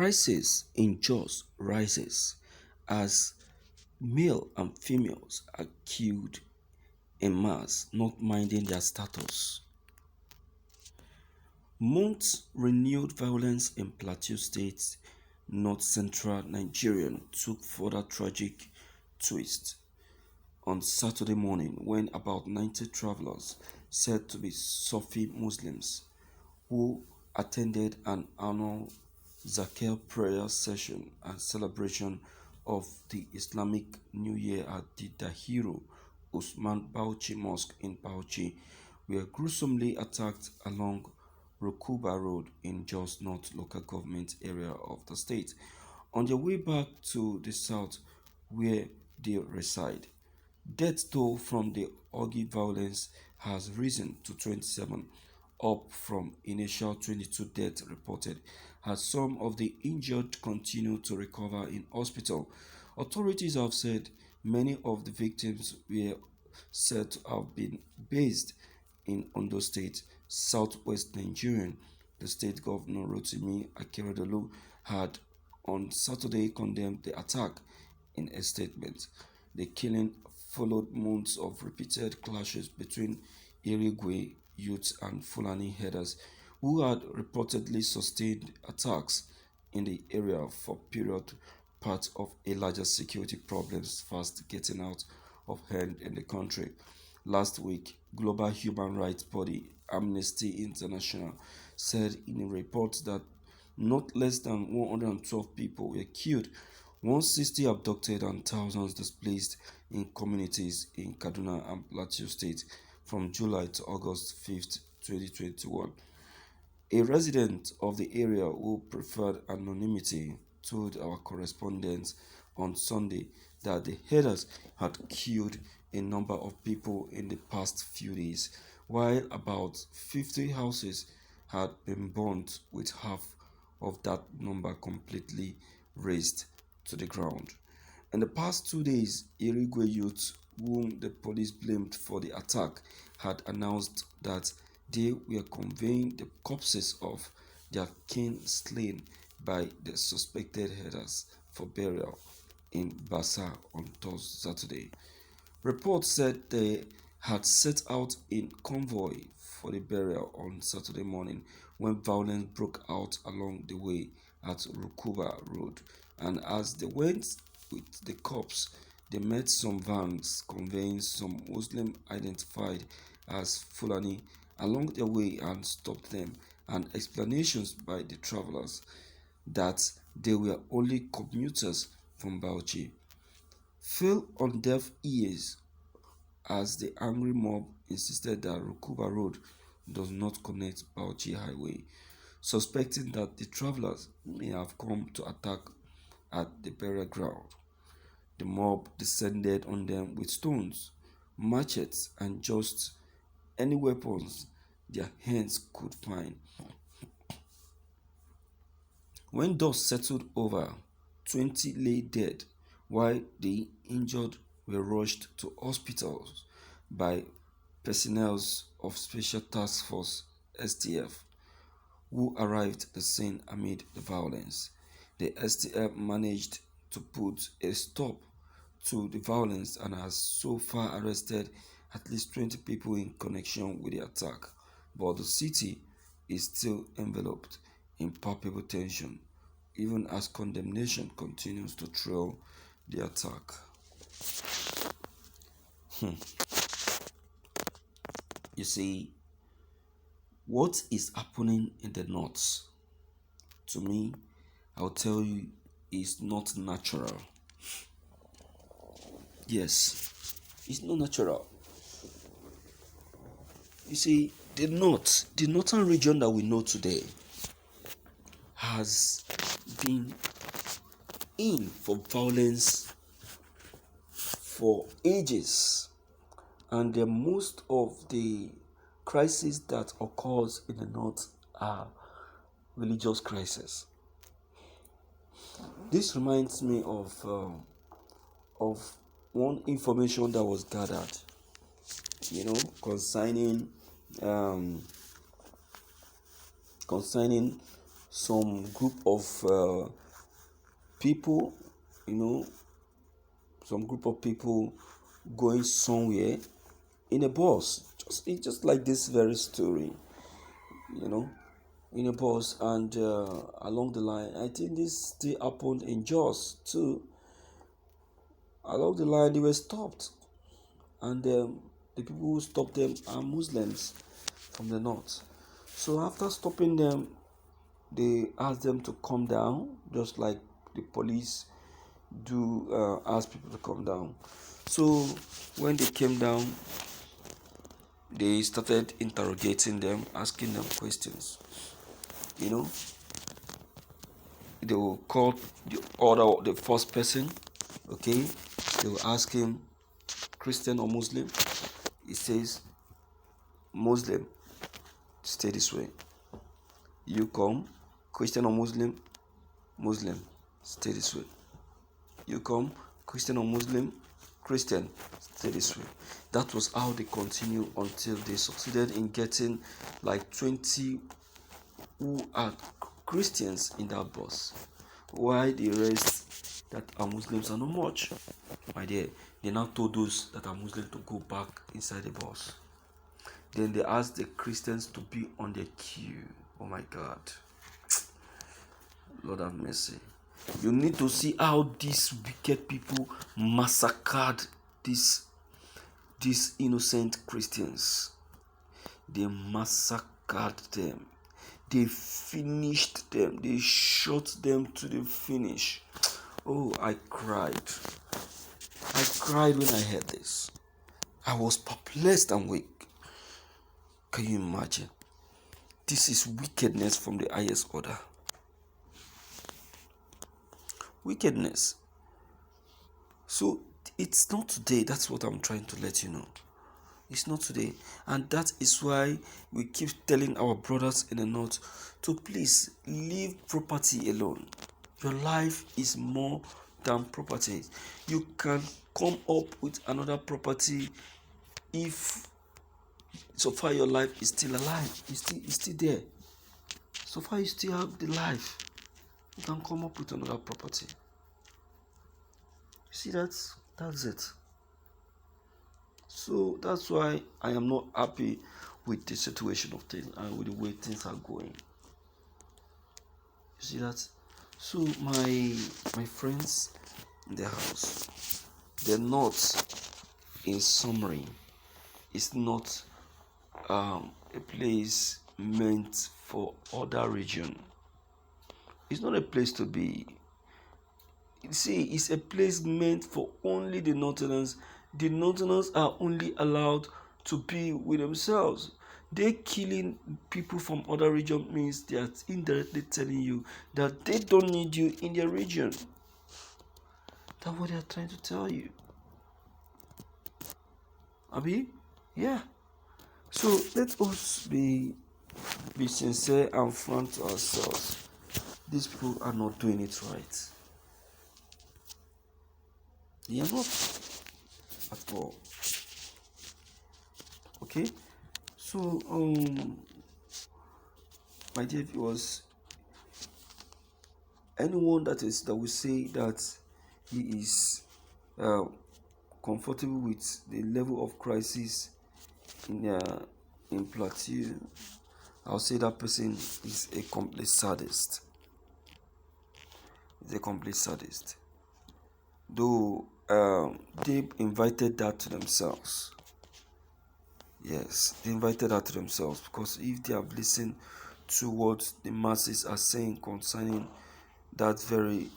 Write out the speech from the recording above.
Crisis in Jos rises as male and females are killed en mass, not minding their status. Months renewed violence in Plateau State, north central Nigeria, took further tragic twist on Saturday morning when about 90 travelers, said to be Sufi Muslims, who attended an annual Zakir prayer session and celebration of the Islamic New Year at the Dahiru Usman Bauchi Mosque in Bauchi, were gruesomely attacked along Rokuba Road in Jos North local government area of the state on their way back to the south where they reside. Death toll from the Augie violence has risen to 27, up from initial 22 deaths reported, as some of the injured continue to recover in hospital. Authorities have said many of the victims were said to have been based in Ondo State, southwest Nigeria. The state governor Rotimi Akeredolu had on Saturday condemned the attack in a statement. The killing followed months of repeated clashes between Irigwe youths and Fulani herders who had reportedly sustained attacks in the area for period, part of a larger security problems fast getting out of hand in the country. Last week, global human rights body Amnesty International said in a report that not less than 112 people were killed, 160 abducted, and thousands displaced in communities in Kaduna and Plateau State from July to August 5th, 2021. A resident of the area who preferred anonymity told our correspondents on Sunday that the herders had killed a number of people in the past few days, while about 50 houses had been burnt, with half of that number completely razed to the ground. In the past 2 days, Irigwe youths, whom the police blamed for the attack, had announced that they were conveying the corpses of their kin slain by the suspected herders for burial in Basa on Saturday. Reports said they had set out in convoy for the burial on Saturday morning when violence broke out along the way at Rukuba Road, and as they went with the corpse, they met some vans conveying some Muslim identified as Fulani along their way and stopped them, and explanations by the travelers that they were only commuters from Bauchi fell on deaf ears as the angry mob insisted that Rukuba Road does not connect Bauchi Highway, suspecting that the travelers may have come to attack at the burial ground. The mob descended on them with stones, machetes, and just any weapons their hands could find. When dust settled over, 20 lay dead, while the injured were rushed to hospitals by personnel of Special Task Force (STF), who arrived at the scene amid the violence. The STF managed to put a stop to the violence and has so far arrested at least 20 people in connection with the attack, but the city is still enveloped in palpable tension, even as condemnation continues to trail the attack. You see, what is happening in the north, to me, I'll tell you, is not natural. Yes, it's not natural. You see, the northern region that we know today, has been in for violence for ages, and most of the crises that occurs in the north are religious crises. This reminds me of one information that was gathered, concerning some group of people, you know, some group of people going somewhere in a bus. It's just like this very story, you know, in a bus, and along the line, I think this still happened in Jos too. Along the line, they were stopped, and the people who stopped them are Muslims from the north. So after stopping them, they asked them to come down, just like the police do ask people to come down. So when they came down, they started interrogating them, asking them questions. You know, they will call the first person. Okay, they will ask him, Christian or Muslim. He says, Muslim. Stay this way. You come, Christian or Muslim. Muslim. Stay this way. You come, Christian or Muslim. Christian. Stay this way. That was how they continued until they succeeded in getting like 20 who are Christians in that bus. Why the rest that are Muslims are not much? My dear, they now told those that are Muslims to go back inside the bus. Then they asked the Christians to be on the queue. Oh my God. Lord have mercy. You need to see how these wicked people massacred these innocent Christians. They massacred them. They finished them. They shot them to the finish. Oh, I cried. I cried when I heard this. I was perplexed and weak. Can you imagine? This is wickedness from the highest order. Wickedness. So it's not today. That's what I'm trying to let you know. It's not today. And that is why we keep telling our brothers in the north to please leave property alone. Your life is more than property. You can come up with another property if so far your life is still alive. It's still there. So far you still have the life. You can come up with another property. You see that's it. So that's why I am not happy with the situation of things and with the way things are going. You see that? So my friends in the house, the north, in summary, is not a place meant for other region. It's not a place to be. See, it's a place meant for only the northerners. The northerners are only allowed to be with themselves. They killing people from other region means they are indirectly telling you that they don't need you in their region. That's what they are trying to tell you. Abi? Yeah. So let us be sincere and frank to ourselves. These people are not doing it right. They are not at all. Okay? So my dear viewers, anyone that will say that he is comfortable with the level of crisis in Plateau, I'll say that person is a complete sadist. Is a complete sadist. Though they invited that to themselves. Yes, they invited that to themselves, because if they have listened to what the masses are saying concerning that very